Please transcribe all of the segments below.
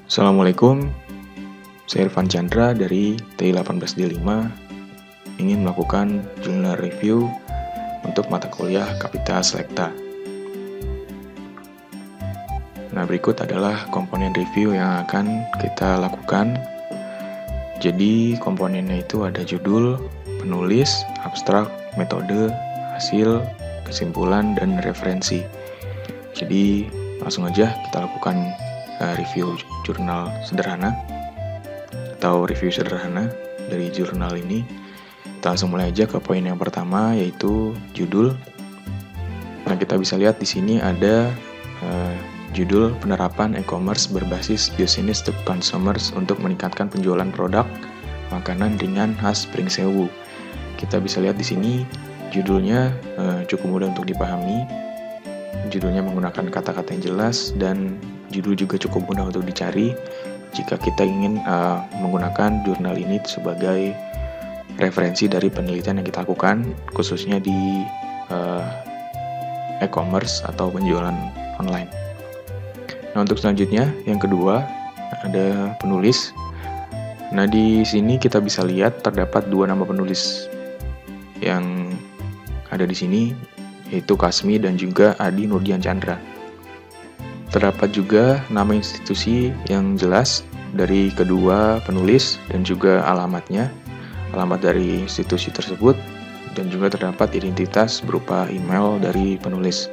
Assalamualaikum, saya Irfan Chandra dari TI18D5 ingin melakukan jurnal review untuk mata kuliah Kapita Selekta. Nah, berikut adalah komponen review yang akan kita lakukan. Jadi, komponennya itu ada judul, penulis, abstrak, metode, hasil, kesimpulan, dan referensi. Jadi, langsung aja kita lakukan review jurnal sederhana atau review sederhana dari jurnal ini. Kita langsung mulai aja ke poin yang pertama, yaitu judul. Nah, kita bisa lihat di sini ada judul penerapan e-commerce berbasis business to consumers untuk meningkatkan penjualan produk makanan ringan khas Pringsewu. Kita bisa lihat di sini judulnya cukup mudah untuk dipahami. Judulnya menggunakan kata-kata yang jelas dan judul juga cukup mudah untuk dicari jika kita ingin menggunakan jurnal ini sebagai referensi dari penelitian yang kita lakukan, khususnya di e-commerce atau penjualan online. Nah, untuk selanjutnya, yang kedua, ada penulis. Nah, di sini kita bisa lihat terdapat dua nama penulis yang ada di sini, yaitu Kasmi dan juga Adi Nurdian Chandra. Terdapat juga nama institusi yang jelas dari kedua penulis dan juga alamatnya, alamat dari institusi tersebut, dan juga terdapat identitas berupa email dari penulis.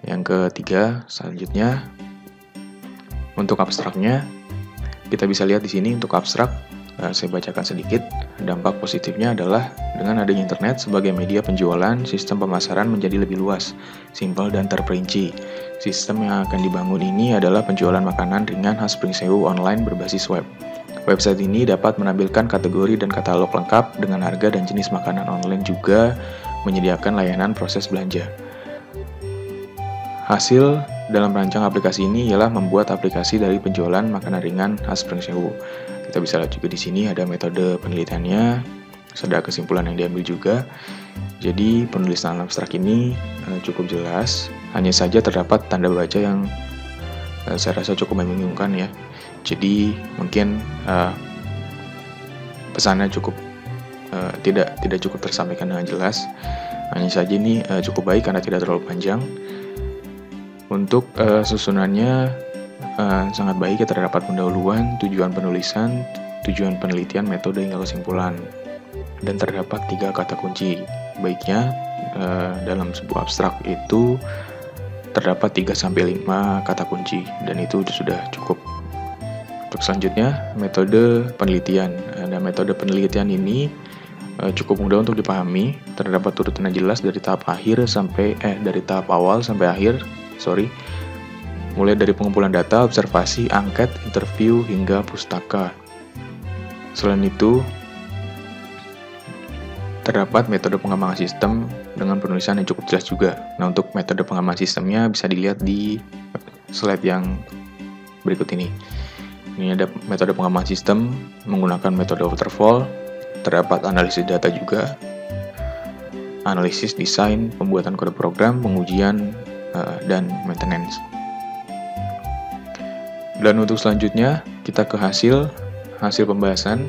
Yang ketiga, selanjutnya, untuk abstraknya, kita bisa lihat di sini untuk abstrak, saya bacakan sedikit. Dampak positifnya adalah dengan adanya internet sebagai media penjualan, sistem pemasaran menjadi lebih luas, simpel dan terperinci. Sistem yang akan dibangun ini adalah penjualan makanan ringan khas Pringsewu online berbasis web. Website ini dapat menampilkan kategori dan katalog lengkap dengan harga dan jenis makanan online, juga menyediakan layanan proses belanja. Hasil dalam rancang aplikasi ini ialah membuat aplikasi dari penjualan makanan ringan khas Pringsewu. Kita bisa lihat juga di sini ada metode penelitiannya, ada kesimpulan yang diambil juga. Jadi penulisan abstrak ini cukup jelas, hanya saja terdapat tanda baca yang saya rasa cukup membingungkan ya. Jadi mungkin pesannya cukup tidak cukup tersampaikan dengan jelas. Hanya saja ini cukup baik karena tidak terlalu panjang. Untuk susunannya sangat baik ya, terdapat pendahuluan, tujuan penulisan, tujuan penelitian, metode hingga kesimpulan. Dan terdapat 3 kata kunci. Baiknya dalam sebuah abstrak itu terdapat 3-5 kata kunci, dan itu sudah cukup. Untuk selanjutnya, metode penelitian. Nah, metode penelitian ini cukup mudah untuk dipahami. Terdapat urutan yang jelas dari tahap awal sampai akhir. Mulai dari pengumpulan data, observasi, angket, interview, hingga pustaka. Selain itu, terdapat metode pengembangan sistem dengan penulisan yang cukup jelas juga. Nah, untuk metode pengembangan sistemnya bisa dilihat di slide yang berikut ini. Ini ada metode pengembangan sistem menggunakan metode waterfall. Terdapat analisis data juga, analisis desain, pembuatan kode program, pengujian, dan maintenance. Dan untuk selanjutnya, kita ke hasil pembahasan.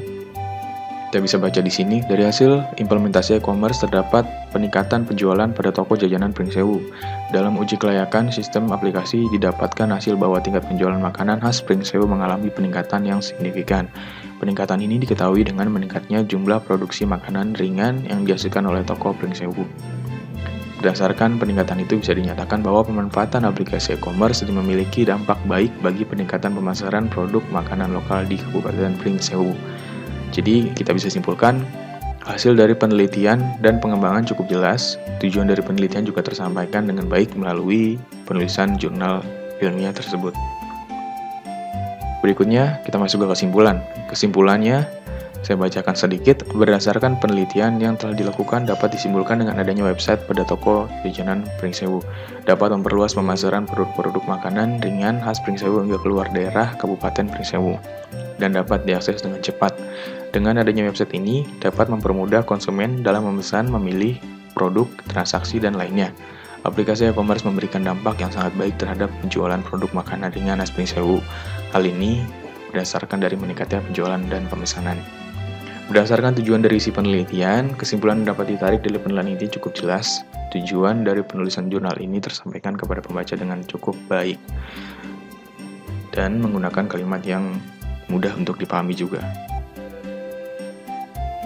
Kita bisa baca di sini, dari hasil implementasi e-commerce terdapat peningkatan penjualan pada toko jajanan Pringsewu. Dalam uji kelayakan sistem aplikasi didapatkan hasil bahwa tingkat penjualan makanan khas Pringsewu mengalami peningkatan yang signifikan. Peningkatan ini diketahui dengan meningkatnya jumlah produksi makanan ringan yang dihasilkan oleh toko Pringsewu. Berdasarkan peningkatan itu bisa dinyatakan bahwa pemanfaatan aplikasi e-commerce memiliki dampak baik bagi peningkatan pemasaran produk makanan lokal di Kabupaten Pringsewu. Jadi kita bisa simpulkan, hasil dari penelitian dan pengembangan cukup jelas. Tujuan dari penelitian juga tersampaikan dengan baik melalui penulisan jurnal ilmiah tersebut. Berikutnya kita masuk ke kesimpulan. Kesimpulannya saya bacakan sedikit. Berdasarkan penelitian yang telah dilakukan, dapat disimpulkan dengan adanya website pada toko jajanan Pringsewu dapat memperluas pemasaran produk-produk makanan ringan khas Pringsewu hingga keluar daerah Kabupaten Pringsewu dan dapat diakses dengan cepat. Dengan adanya website ini dapat mempermudah konsumen dalam memesan, memilih produk, transaksi, dan lainnya. aplikasi e-commerce memberikan dampak yang sangat baik terhadap penjualan produk makanan ringan Aspring Sewu. Hal ini berdasarkan dari meningkatnya penjualan dan pemesanan. Berdasarkan tujuan dari isi penelitian, kesimpulan dapat ditarik dari penelitian ini cukup jelas. Tujuan dari penulisan jurnal ini tersampaikan kepada pembaca dengan cukup baik dan menggunakan kalimat yang mudah untuk dipahami juga.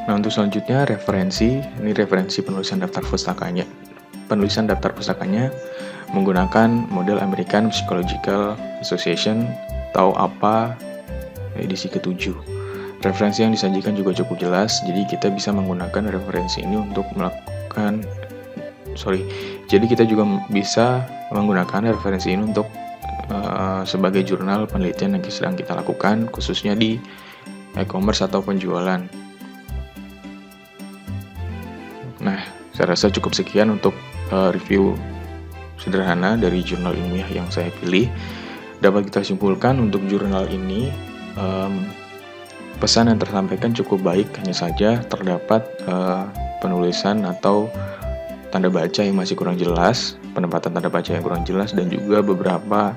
Nah, untuk selanjutnya referensi, ini referensi penulisan daftar pustakanya. Penulisan daftar pustakanya menggunakan model American Psychological Association atau APA edisi ke-7. Referensi yang disajikan juga cukup jelas, jadi kita bisa menggunakan referensi ini untuk kita juga bisa menggunakan referensi ini untuk sebagai jurnal penelitian yang sedang kita lakukan, khususnya di e-commerce atau penjualan. Nah, saya rasa cukup sekian untuk review sederhana dari jurnal ilmiah yang saya pilih. Dapat kita simpulkan untuk jurnal ini, pesan yang tersampaikan cukup baik, hanya saja terdapat penulisan atau tanda baca yang masih kurang jelas, penempatan tanda baca yang kurang jelas, dan juga beberapa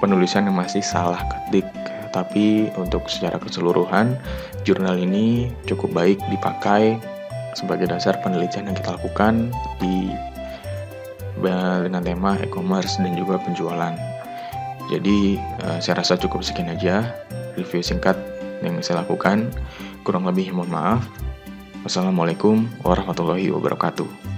penulisan yang masih salah ketik. Tapi untuk secara keseluruhan, jurnal ini cukup baik dipakai sebagai dasar penelitian yang kita lakukan dengan tema e-commerce dan juga penjualan. Jadi saya rasa cukup sekian aja review singkat yang saya lakukan. Kurang lebih mohon maaf. Wassalamualaikum warahmatullahi wabarakatuh.